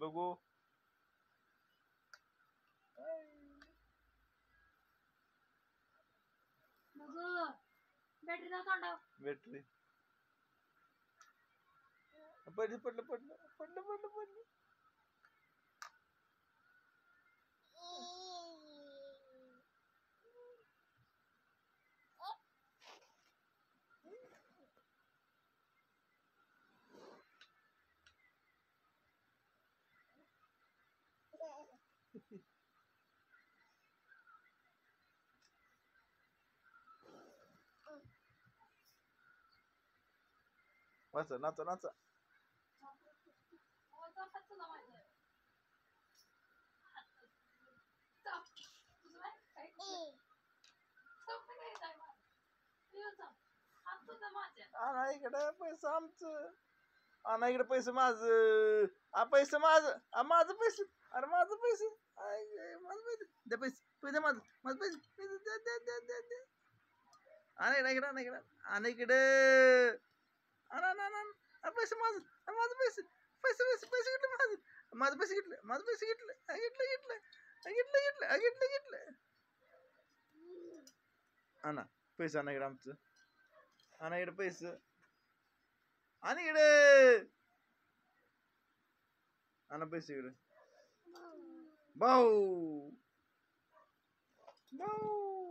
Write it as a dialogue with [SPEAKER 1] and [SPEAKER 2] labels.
[SPEAKER 1] बघू
[SPEAKER 2] बॅटरी जाऊ तोंडाव
[SPEAKER 1] बॅटरी पडलं पडलं पडलं पडलं पडलं पडलं वाचा नाचा नाचा आणा इकडे पैसे आमचं आणा इकडे पैसे माझं पैसे माझं माझं पैसे अरे माझं पैसे माझं पैसे दे पैसे पैसे माझं माझं पैसे पैसे दे दे दे दे दे आणा इकडे आणा इकडे आणा इकडे आणा आणा आणा पैसे माझं माझं पैसे पैसे पैसे पैसे घेतले माझं पैसे घेतले माझं पैसे घेतले घेतले घेतले घेतले घेतले घेतले घेतले आणा पैसे आणा इकडे आमचं आणा इकडे पैसे आणि इकडे आणा पैसे इकडे भाऊ भाऊ